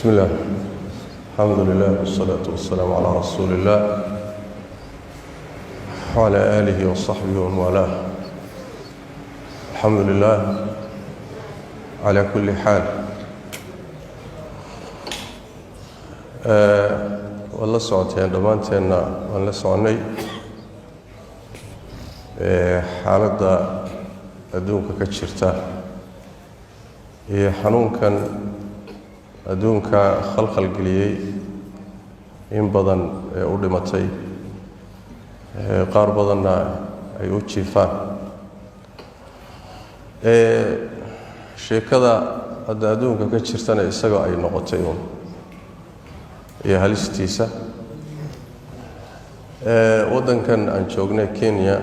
بسم الله الحمد لله والصلاة والسلام على رسول الله وعلى آله وصحبه ومن والاه. الحمد لله على كل حال. والله سعودين دمانتنا والله سعوني حالة أدونك كتشرتا حنون كان أدونك خلق القليي إن بدن أودمتي قار بدنا أيوتشي فان شيء كذا أدونك كتشرتنا إسقى أي نقطتين هالستيسة ودن كان أنشوجنا كينيا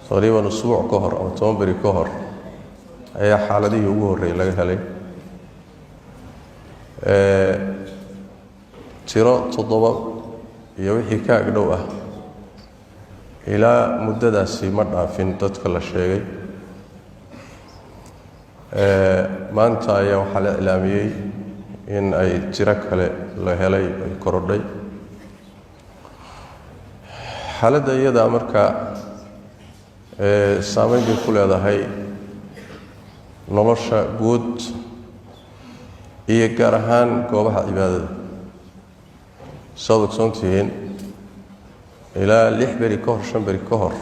تقريبا أسبوع كهر أو تنبري كهر أي حالة دي يقول ريلا هلي ترى تضبط يوحي كأجدوه إلى مدة سيمرة في تذكر الشيء ما أنت يا حالة إعلامية إن أي ترك لهلي الكردي حالة يدا أمريكا سامي بكل هذا هاي نلاشى جود يجارهان كوبها عبادة صادق سنتين إلى لحبري كهر شنبري كهر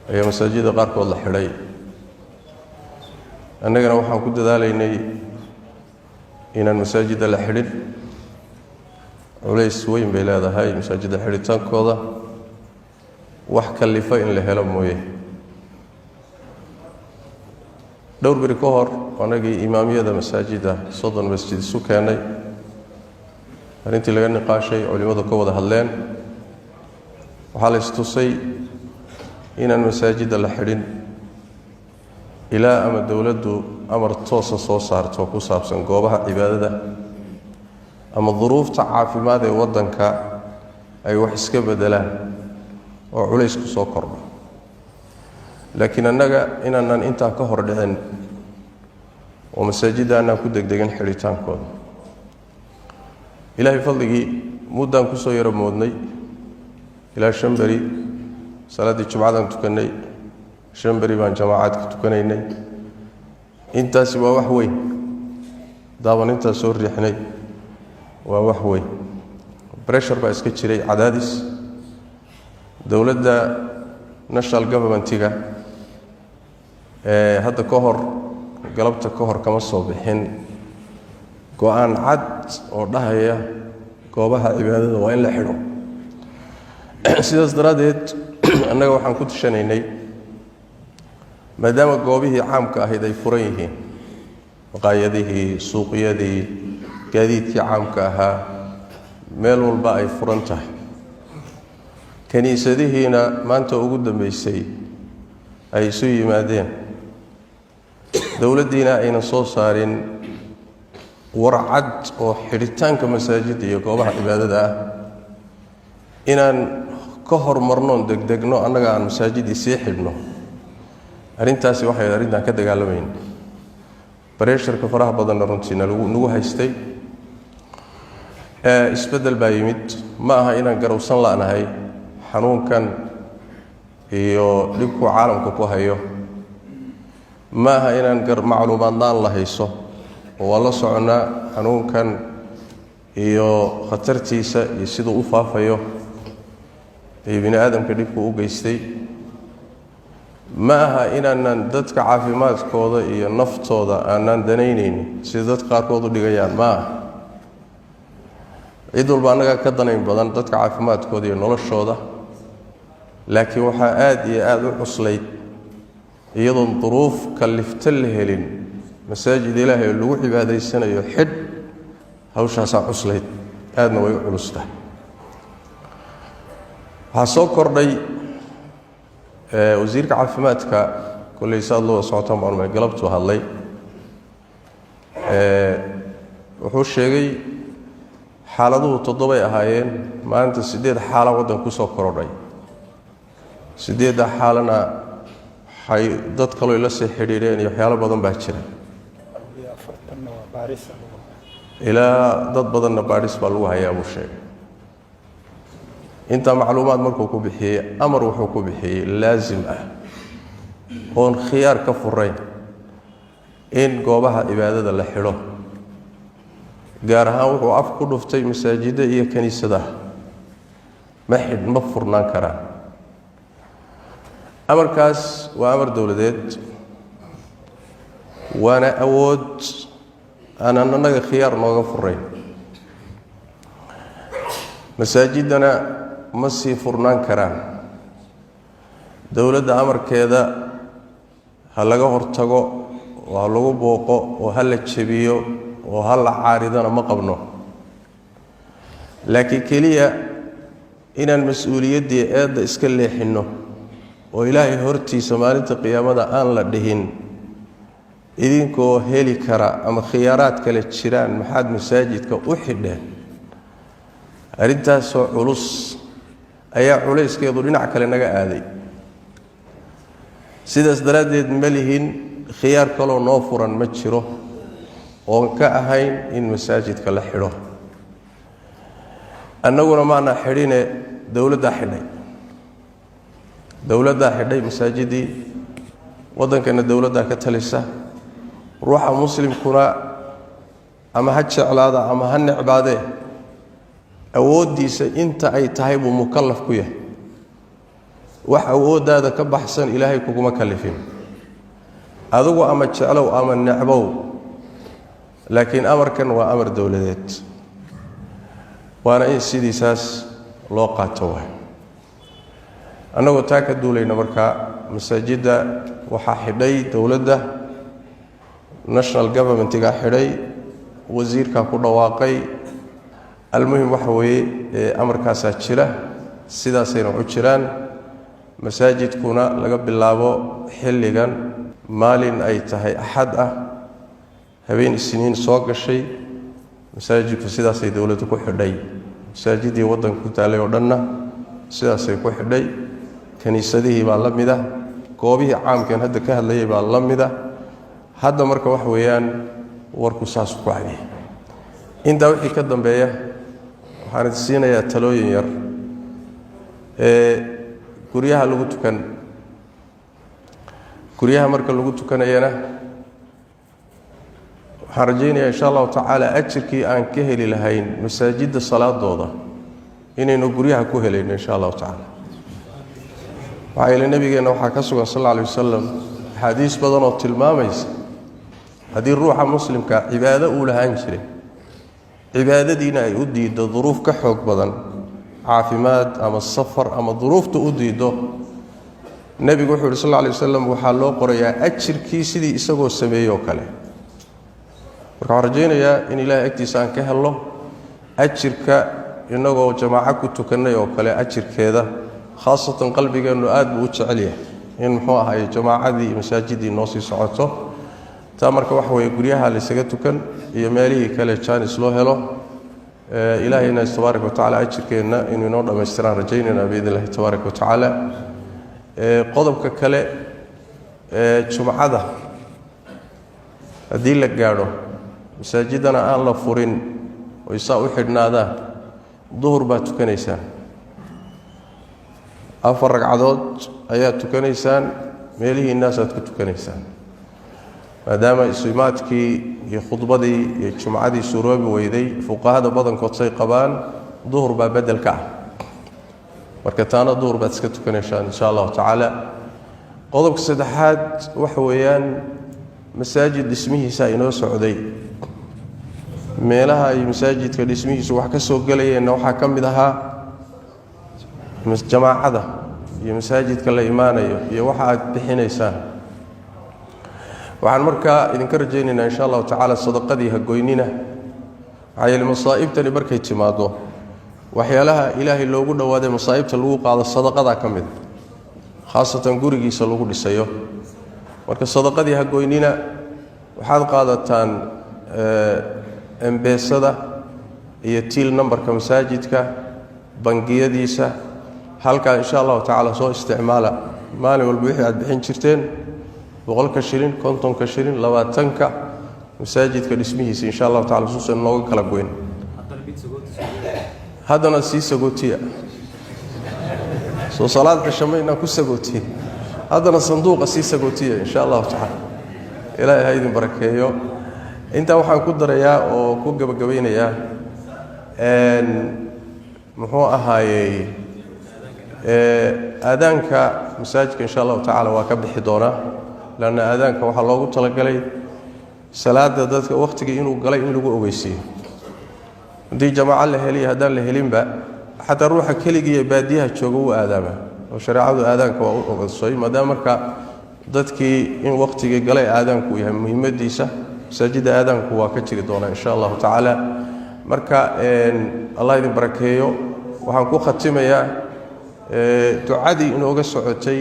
هي مساجد غارك والله حري أنا كنا وحنا كده ذاليني إن المساجد الحرير وليس وين بلاد هاي مساجد الحرير تنقضة وحكى اللي فين لهلا مويه دور بريكوهر وأنا جي إمامية ده مساجد صدر مسجد سكاني أنتي لقى نقاشي علماء كوضة هلين وحال استوصي إن المساجد الحرير إلى أما الدولة أمر توصى صوصار توقو سابسن قوبها عبادة أما الظروف تعافي ماذا يوضنك أي وحسك بدلا وعليسك سوكر لكن أنك إننا إنت كهر لهن ومساجد أنا كدك دقن حريتان كود إلهي فضلك مدان كسو يرب مودني إلى شنبري صلاة الجمعة تكني شنبري بان جماعات تكنيني انت سوا وحوي دابا انت سور ريحني ووحوي بريشر با اسكا جيري عداديس دولدا ناشونال غفرمنتيغا هدا كهور قلبتا كهور كما سو بخين go'aan cad oo dhahaya goobaha cibaadada waa in la xiro sidaas daraadeed annaga waxaan ku tashanaynay maadaama goobihii caamka ahayd ay furan yihiin maqaayadihii suuqyadii gaadiidkii caamka ahaa meel walba ay furan tahay kaniisadihiina maanta ugu dambeysay ay isu yimaadeen dowladdiina ayna soo saarin warcad oo xiritaanka masaajid iyo goobaha cibaadada ah inaan ka hormarno degdegno annaga aan masaajidii sii xidhno arrintaasi waxay arrintan ka dagaalamayeen bareesharka faraha badan runtiina lagu haystay isbedel baa yimid ma aha inaan garowsan laanahay xanuunkan iyo dhibku caalamka ku hayo ma aha inaan macluumaadnaan la hayso oo la soconaa xanuunkan iyo khatartiisa iyo siduu u faafayo ee bini aadamka dhibku u geystay ma aha inaanan dadka caafimaadkooda iyo naftooda aanan danaynaynin sida dadka qaarkood u dhigayaan ma aha cid walba annaga ka danayn badan dadka caafimaadkooda iyo noloshooda laakiin waxaa aad iyo aad u cuslayd iyadoon duruuf kalifta la helin masaajid ilaahay lagu cibaadaysanayo xid hawshaasaa cuslayd aadna way u culustahay waxaa soo kordhay wasiirka caafimaadka kulley saad loo socotaan baan may galabtu hadlay wuxuu sheegay xaaladuhu 7 ay ahaayeen maanta 8 xaala wadan ku soo korodhay 8 xaalana hay dad kale la sii xiriireen iyo waxyaalo badan baa jira ilaa dad badanna baadhis baa lagu hayaa buu sheegay inta macluumaad markuu ku bixiyey amar wuxuu ku bixiyey laazim ah oon khiyaar ka furayn in goobaha cibaadada la xidho gaar ahaan wuxuu af ku dhuftay masaajidda iyo kaniisadaha ma furnaan karaan amarkaas waa amar dowladeed waana awood aanan annaga khiyaar nooga furayn masaajidana ma sii furnaan karaan dowladda amarkeeda ha laga hortago oo ha lagu booqo oo ha la jebiyo oo ha la caaridana ma qabno laakiin keliya inaan mas-uuliyaddii eedda iska leexinno oo ilaahay hortiisa maalinta qiyaamada aan la dhihin idinkoo heli kara ama khiyaaraad kale jiraan maxaad masaajidka u xidheen arrintaasoo culus ayaa culayskeedu dhinac kale naga aaday sidaas daraaddeed ma lihin khiyaar kaloo noo furan ma jiro oon ka ahayn in masaajidka la xidho annaguna maana xidhine dowladdaa xidhay masaajidii waddankana dowladdaa ka talisa ruuxa muslimkuna ama ha jeclaada ama ha necbaadee awooddiisa inta ay tahay buu mukallaf ku yahay wax awooddaada ka baxsan ilaahay kuguma kallifin adigu ama jeclow ama necbow laakiin amarkan waa amar dowladeed waana in sidiisaas loo qaato waay annagoo taa ka duulayna markaa masaajidda waxaa xidhay dowladda national governmentigaa xidhay wasiirkaa ku dhawaaqay almuhim waxa weeye amarkaasaa jira sidaasayna u jiraan masaajidkuna laga bilaabo xilligan maalin ay tahay axad ah habeen isniin soo gashay masaajidku sidaasay dowladdu ku xidhay masaajidii waddanka ku taalay oo dhanna sidaasay ku xidhay kaniisadihii baa la mid ah goobihii caamkeen hadda ka hadlayay baa la mid ah hadda marka wax weeyaan warku saas ku cadiya intaa wixii ka dambeeya waxaan idin siinayaa talooyin yar guryaha lagu tukan guryaha marka lagu tukanayana waxaan rajaynayaa insha allahu tacaala ajirkii aan ka heli lahayn masaajidda salaadooda inaynu guryaha ku helayno insha allahu tacaala waxaa yeele nebigeenna waxaa ka sugan sal alla alay wasalam axaadiis badan oo tilmaamaysa haddii ruuxa muslimka cibaado uu lahaan jiray cibaadadiina ay u diiddo duruuf ka xoog badan caafimaad ama safar ama duruufta u diiddo nebigu wuxuu yidhi sal alla alay wasalam waxaa loo qorayaa ajirkii sidii isagoo sameeyey oo kale marka waxaan rajaynayaa in ilaahay agtiisa aan ka helno ajirka innagoo jamaaco ku tukannay oo kale ajirkeeda khaasatan qalbigeennu aad buu u jecel yahay in muxuu ahaye jamaacadii masaajidii noo sii socoto taa marka waxa weeye guryaha laysaga tukan iyo meelihii kale jaanis loo helo ilaahayna tabaaraka wa tacaala ajirkeenna inuu inoo dhammaystiraan rajaynayna biidn illahi tabaaraka wa tacaala qodobka kale jumcada haddii la gaadho masaajidana aan la furin oy saa u xidhnaadaan duhur baad tukanaysaan 4 ragcadood ayaad tukanaysaan meelihiinaasaad ku tukanaysaan maadaama isuimaadkii iyo khudbadii iyo jumcadii suroobi weyday fuqahada badankood say qabaan duhur baa bedel ka ah marka taana duhur baad iska tukanaysaan insha allahu tacaala qodobka saddexaad waxa weeyaan masaajid dhismihiisa inoo socday meelaha ay masaajidka dhismihiisu wax ka soo galayeenna waxaa ka mid ahaa jamaacada iyo masaajidka la imaanayo iyo waxa aad bixinaysaan waxaan markaa idinka rajaynaynaa insha allahu tacaala sadaqadii hagoynina maxaa yeele masaa'ibtani markay timaado waxyaalaha ilaahay loogu dhowaaday masaa'ibta lagu qaado sadaqadaa ka mid khaasatan gurigiisa lagu dhisayo marka sadaqadii hagoynina waxaad qaadataan embeesada iyo tiil numberka masaajidka bangiyadiisa halkaa insha allahu tacaala soo isticmaala maalin walba wixii aad bixin jirteen 100 shilin 50 shilin 20 masaajidka dhismihiisa insha Allah ta'ala suusan nooga kala goyn haddana sii sagootiya soo salaadka shamayna ku sagootiya haddana sanduuqa sii sagootiya insha Allah ta'ala ilaahay ha idin barakeeyo inta waxaan ku darayaa oo ku gabagabeynayaa muxuu ahaayay aadaanka masaajidka insha Allah ta'ala waa ka bixi doona laana aadaanka waxa loogu talagalay salaada dadka waqtiga inuu galay in lagu ogeysiyo hadii jamaaca la heliyo hadaan la helinba xataa ruuxa kaligiisa baadiyaha jooga uu aadaama oo shariicadu aadaanka waa u ogaysay maadaama marka dadkii in waqtiga galay aadaanku yahay muhiimadiisa masaajida aadaanku waa ka jiri doona insha Allah ta'ala marka Allah idin barakeeyo waxaan ku khatimayaa ducadii inooga socotay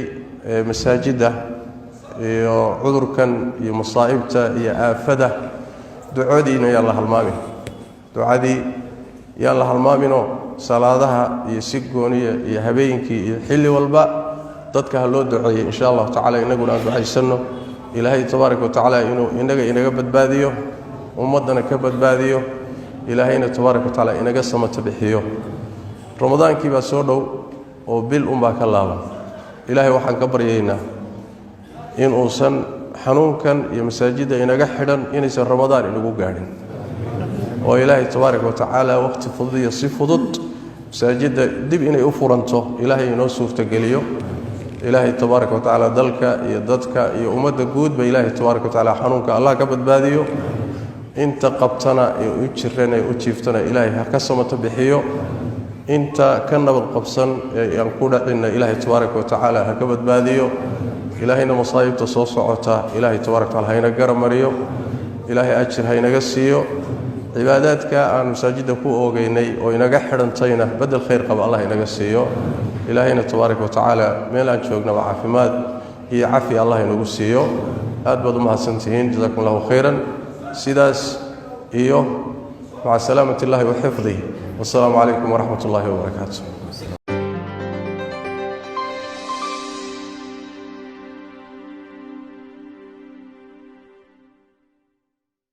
masaajida iyo cudurkan iyo masaa'ibta iyo aafada ducadiina yaa la halmaamin ducadii yaa la halmaamino salaadaha iyo si gooniya iyo habeenkii iyo xilli walba dadka ha loo duceeyo insha Allah ta'ala inaguna aan ducaysano ilaahay tabaaraka wa ta'ala inuu inaga badbaadiyo ummadana ka badbaadiyo ilaahayna tabaaraka wa ta'ala inaga samata bixiyo ramadaankii baa soo dhow oo bil baa ka laaban ilaahay waxaan ka baryaynaa in uusan xanuunkan iyo masaajida inaga xidhan inaysan ramadaan inagu gaadhin oo ilaahay tabaaraka wa ta'ala waqti fudiya si fudud masaajida dib inay u furanto ilaahay inoo suurta geliyo ilaahay tabaaraka wa ta'ala dalka iyo dadka iyo ummadda guud ba ilaahay tabaaraka wa ta'ala xanuunka Allah ka badbaadiyo inta qabtana iyo u jirana u jiiftana ilaahay ha ka samata bixiyo inta ka nabad qabsan ee aan ku dhacina ilaahay tabaaraka wa ta'ala ha ka badbaadiyo ilaahayna masaa'ibta soo socota ilaahay tabaaraka wa ta'ala hayna garamariyo ilaahay ajir haynaga siiyo cibaadaadka aan masaajida ku oogeynay oo inaga xidhantayna badal khayr qaba Allah inaga siiyo ilaahayna tabaaraka wa ta'ala meel aan joognaba caafimaad iyo cafi Allah inagu siiyo aad baad u mahadsantihiin jazakumullahu khayran sidaas iyo maca salaamati Allah wa xifdhi والسلام عليكم ورحمة الله وبركاته